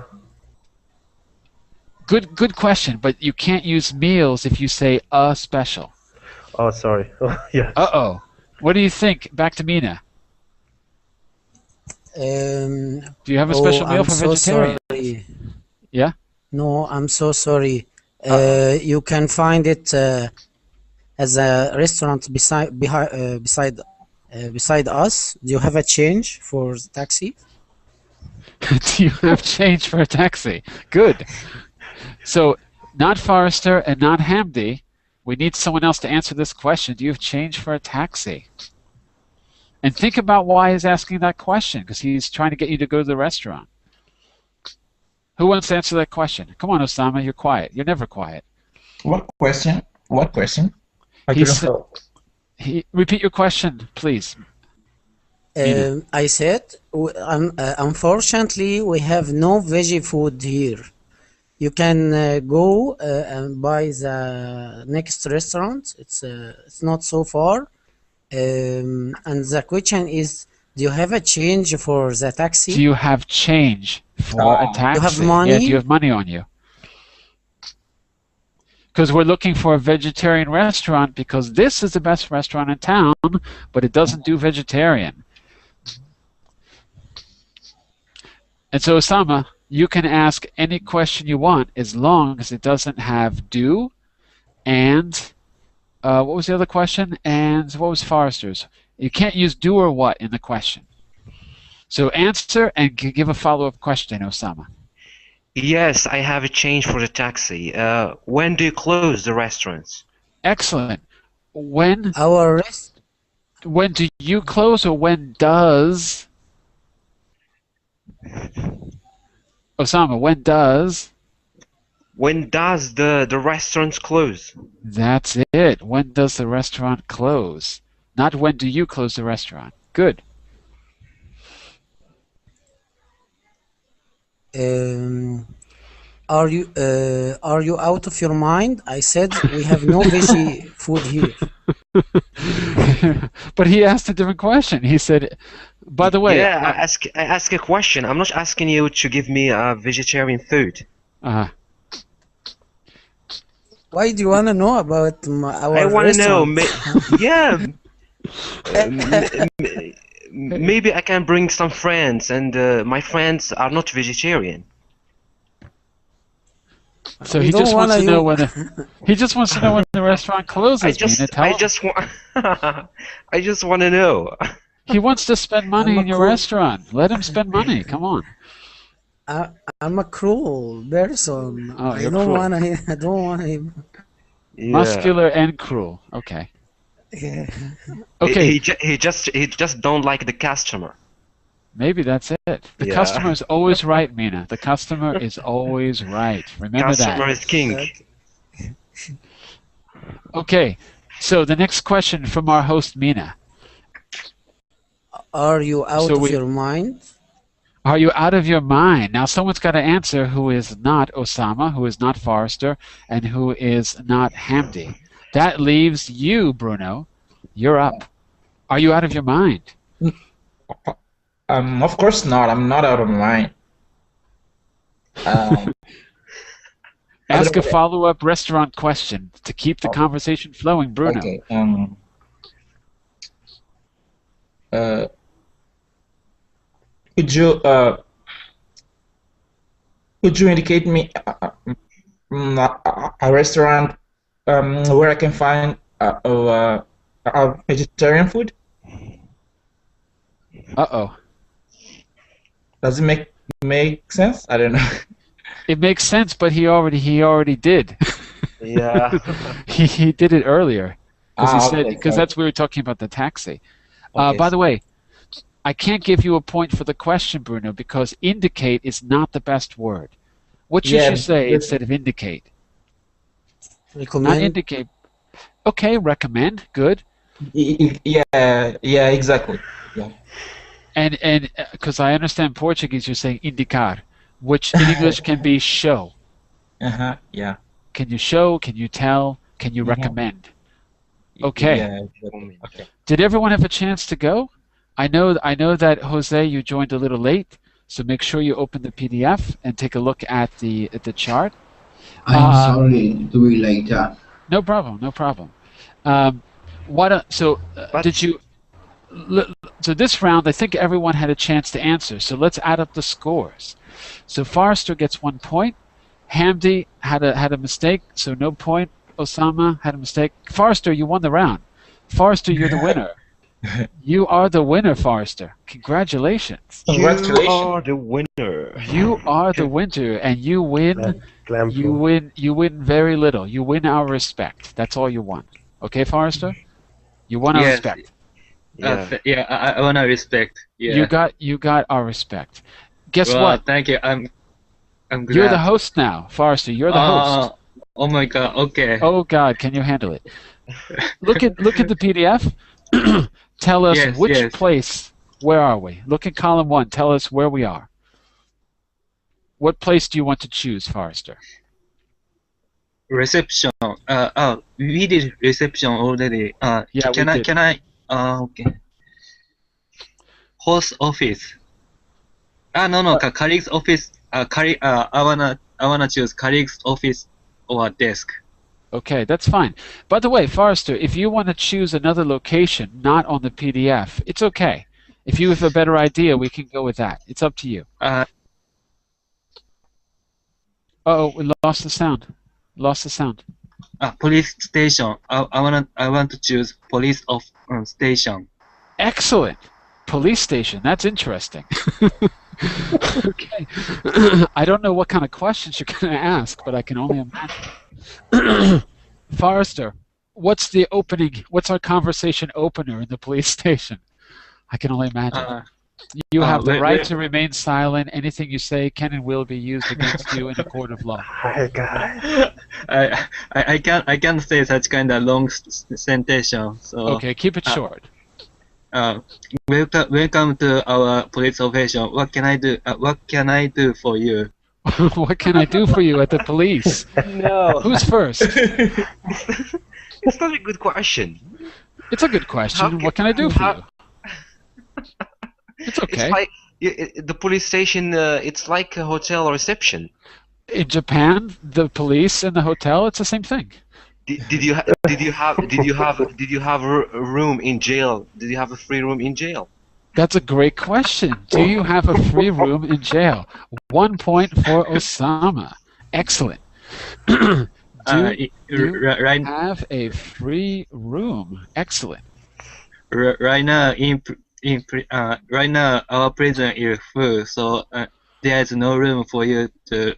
Good question, but you can't use meals if you say a special. Oh, sorry. Yeah. Uh-oh. What do you think? Back to Mina. Do you have a special meal I'm for so vegetarians? sorry. Yeah? No, I'm so sorry. You can find it as a restaurant beside us. Do you have a change for the taxi? Do you have change for a taxi? Good. So, not Forrester and not Hamdi. We need someone else to answer this question. Do you have change for a taxi? And think about why he's asking that question, because he's trying to get you to go to the restaurant. Who wants to answer that question? Come on, Osama, you're quiet. You're never quiet. What question? What question? I couldn't help. Repeat your question, please. I said, unfortunately, we have no veggie food here. You can go and buy the next restaurant. It's not so far. And the question is, do you have a change for the taxi? Do you have change for a taxi? Do you have money? Yeah, do you have money on you? Because we're looking for a vegetarian restaurant because this is the best restaurant in town, but it doesn't do vegetarian. And so, Osama, you can ask any question you want as long as it doesn't have do and what was the other question? And what was Forrester's? You can't use do or what in the question. So answer and give a follow-up question, Osama. Yes, I have a change for the taxi. When do you close the restaurants? Excellent. When do you close, or when does Osama? When does the restaurants close? That's it. When does the restaurant close? Not when do you close the restaurant. Good. Are you out of your mind? I said we have no veggie food here. But he asked a different question. He said, by the way... Yeah, I ask a question. I'm not asking you to give me vegetarian food. Why do you want to know about our I want to know. restaurant? Yeah. Maybe I can bring some friends, and my friends are not vegetarian. So We he don't just wants wanna to know you. when he just wants to know when the restaurant closes. Mina, tell him. I just want to know. He wants to spend money I'm a in your cruel, restaurant. Let him spend money. Come on. I, I'm a cruel person. Oh, I you're don't cruel. wanna. I don't want him. Yeah. Muscular and cruel. Okay. Yeah. Okay. He just don't like the customer. Maybe that's it. The Yeah. customer is always right, Mina. The customer is always right. Remember Customer that. is king. Okay. So the next question from our host, Mina. Are you out So of we- your mind? Are you out of your mind? Now, someone's got to answer who is not Osama, who is not Forrester, and who is not Hamdi. That leaves you, Bruno. You're up. Are you out of your mind? Of course not. I'm not out of my mind. Ask a follow-up restaurant question to keep the conversation flowing, Bruno. Okay. Could you indicate me a restaurant where I can find vegetarian food? Uh-oh. Does it make sense? I don't know. It makes sense, but he already did. Yeah. he did it earlier because he said okay, because sorry. that's we were talking about the taxi. Okay, By the way, I can't give you a point for the question, Bruno, because indicate is not the best word. What should Yeah, you say but- instead of indicate? Not Recommend. indicate. Okay, recommend. Good. Yeah, exactly. Yeah. And because I understand Portuguese, you're saying indicar, which in English can be show. Yeah. Can you show? Can you tell? Can you recommend? Okay. Yeah, exactly. Okay. Did everyone have a chance to go? I know that Jose, you joined a little late, so make sure you open the PDF and take a look at the chart. I'm sorry to be like that. No problem, no problem. Did you? So this round, I think everyone had a chance to answer. So let's add up the scores. So Forrester gets 1 point. Hamdi had a mistake, so no point. Osama had a mistake. Forrester, you won the round. Forrester, you're the winner. You are the winner, Forrester. Congratulations. You are the winner. You are the winner, and you win. You win very little. You win our respect. That's all you won. Okay, Forrester? You won our Yes. respect. I want to respect. Yeah. You got our respect. Guess Well, what? Thank you. I'm glad. You're the host now, Forrester. You're the host. Oh my God. Okay. Oh God, can you handle it? Look at the PDF. Tell us Yes, which yes. place. Where are we? Look at column 1. Tell us where we are. What place do you want to choose, Forrester? Reception. We did reception already. Yeah, Can we I? did. Can I? Okay. Host office. No. Colleague's office. I wanna choose colleague's office or desk. Okay, that's fine. By the way, Forrester, if you want to choose another location not on the PDF, it's okay. If you have a better idea, we can go with that. It's up to you. Uh-oh, we lost the sound. Lost the sound. Police station. I want to choose police of station. Excellent. Police station. That's interesting. Okay. I don't know what kind of questions you're going to ask, but I can only imagine. Forrester, what's the opening? What's our conversation opener in the police station? I can only imagine. You have the right to remain silent. Anything you say can and will be used against you in a court of law. My God. I can't say such kind of long sentence. So Okay, keep it short. Welcome to our police station. What can I do? What can I do for you? What can I do for you at the police? No. Who's first? It's not a good question. It's a good question. What can I do for you? It's okay. It's like the police station. It's like a hotel reception. In Japan, the police and the hotel, it's the same thing. Did you have a room in jail? Did you have a free room in jail? That's a great question. Do you have a free room in jail? 1 point for Osama. Excellent. Do right you have a free room? Excellent. right now right now our prison is full, so there is no room for you to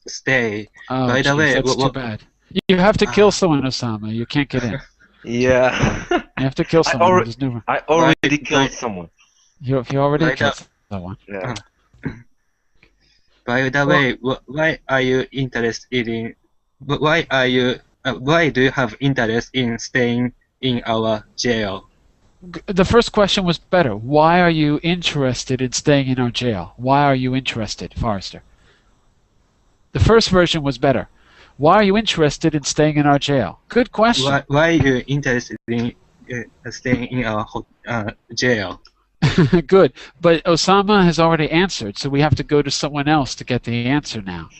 stay. Oh, By the geez, way, that's too bad. You have to kill someone, Osama. You can't get in. Yeah. You have to kill someone. There's no... I already killed someone. You already By killed someone. Yeah. By the way, why are you interested in? Why are you? Why do you have interest in staying in our jail? The first question was better. Why are you interested in staying in our jail? Why are you interested, Forrester? The first version was better. Why are you interested in staying in our jail? Good question. Why are you interested in staying in our jail? Good. But Osama has already answered, so we have to go to someone else to get the answer now.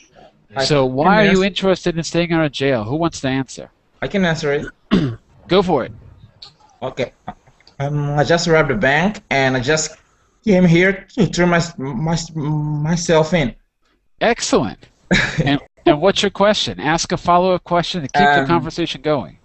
So why are you interested in staying in our jail? Who wants to answer? I can answer it. Go for it. Okay. I just robbed a bank and I just came here to turn myself in. Excellent. and what's your question? Ask a follow-up question to keep the conversation going.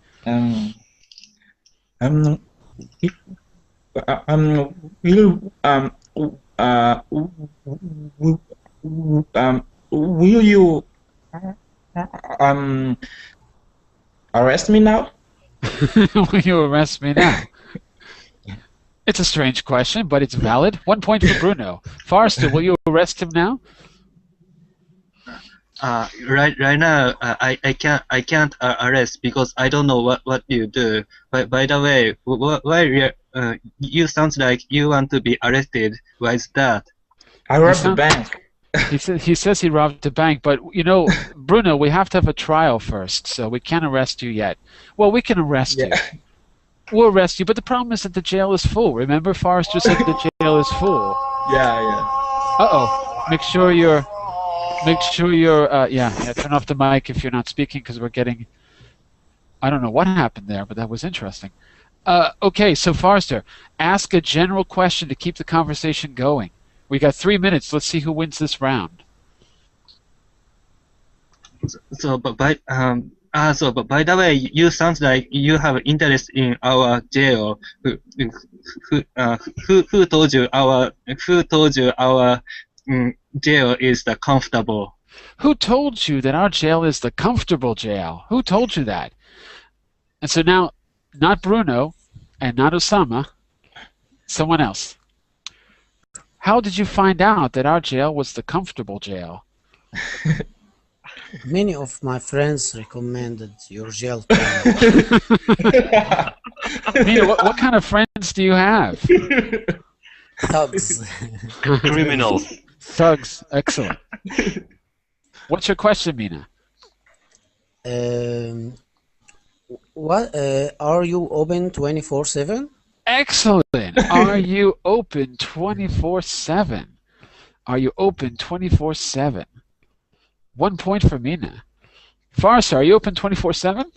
Will you arrest me now? Will you arrest me now? It's a strange question, but it's valid. 1 point for Bruno. Forrester, will you arrest him now? Right now, I can't arrest because I don't know what you do. But by the way, why you sounds like you want to be arrested? Why is that? I robbed the bank. He says he robbed the bank, but you know, Bruno, we have to have a trial first, so we can't arrest you yet. Well, we can arrest you. We'll arrest you, but the problem is that the jail is full. Remember, Forrester said the jail is full. Yeah. Uh-oh. Make sure you're turn off the mic if you're not speaking because we're getting... I don't know what happened there, but that was interesting. Okay, so Forrester, ask a general question to keep the conversation going. We got 3 minutes. Let's see who wins this round. But by the way, you sounds like you have interest in our jail. Who told you our jail is the comfortable? Who told you that our jail is the comfortable jail? Who told you that? And so now, not Bruno and not Osama, someone else. How did you find out that our jail was the comfortable jail? Many of my friends recommended your jail to me. Mina, what kind of friends do you have? Thugs. Criminals. Thugs. Excellent. What's your question, Mina? What are you open 24/7? Excellent. Are you open 24/7? Are you open 24/7? 1 point for Mina. Farsa, are you open 24/7?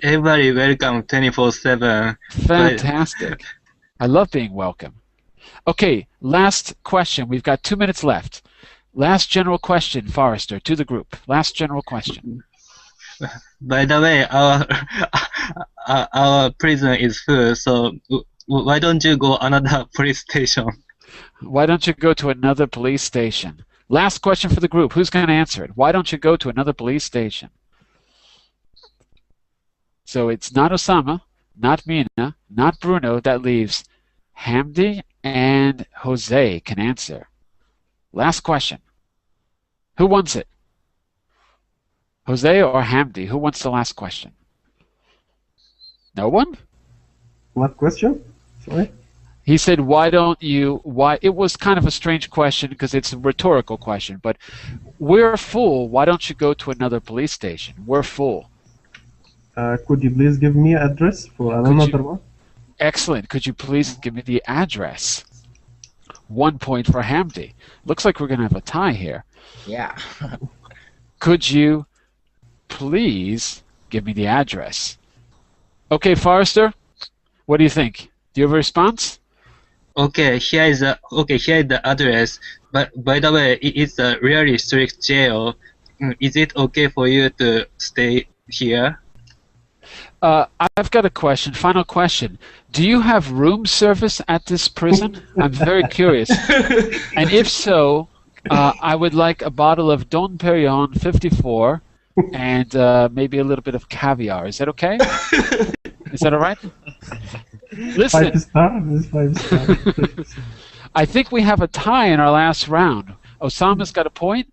Everybody welcome 24/7. Fantastic. I love being welcome. Okay, last question. We've got 2 minutes left. Last general question, Forrester, to the group. Last general question. By the way, our prison is full, so why don't you go another police station? Why don't you go to another police station? Last question for the group. Who's going to answer it? Why don't you go to another police station? So it's not Osama, not Mina, not Bruno. That leaves Hamdi and Jose can answer. Last question. Who wants it? Jose or Hamdi? Who wants the last question? No one? What question? Sorry? He said, why don't you, why, it was kind of a strange question because it's a rhetorical question, but we're full, why don't you go to another police station? We're full. Could you please give me address for another one? Excellent. Could you please give me the address? 1 point for Hamdi. Looks like we're going to have a tie here. Yeah. Could you please give me the address? Okay, Forrester, what do you think? Do you have a response? Okay, here is the address. But by the way, it's a really strict jail. is it okay for you to stay here? I've got a question. Final question. Do you have room service at this prison? I'm very curious. And if so, I would like a bottle of Dom Perignon 54 and maybe a little bit of caviar. Is that okay? Is that all right? Listen. 5-star. This 5-star. I think we have a tie in our last round. Osama's got a point.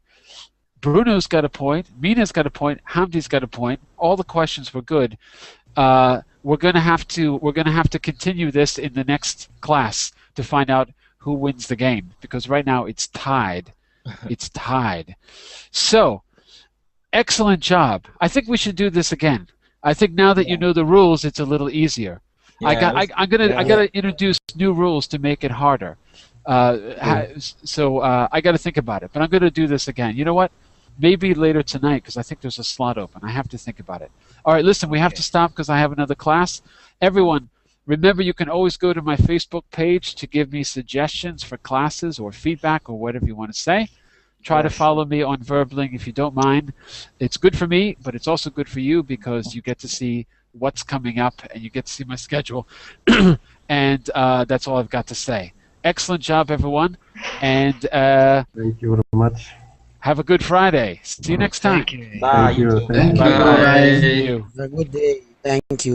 Bruno's got a point. Mina's got a point. Hamdi's got a point. All the questions were good. We're gonna have to continue this in the next class to find out who wins the game, because right now it's tied. It's tied. So, excellent job. I think we should do this again. I think now that you know the rules, it's a little easier. I gotta introduce new rules to make it harder. So I got to think about it, but I'm going to do this again. You know what? Maybe later tonight, because I think there's a slot open. I have to think about it. All right, listen, we have to stop because I have another class. Everyone, remember you can always go to my Facebook page to give me suggestions for classes or feedback or whatever you want to say. Try to follow me on Verbling if you don't mind. It's good for me, but it's also good for you because you get to see what's coming up and you get to see my schedule. And that's all I've got to say. Excellent job, everyone. And thank you very much. Have a good Friday. See you next time. Thank you. Bye. Thank you. Bye. Have a good day. Thank you.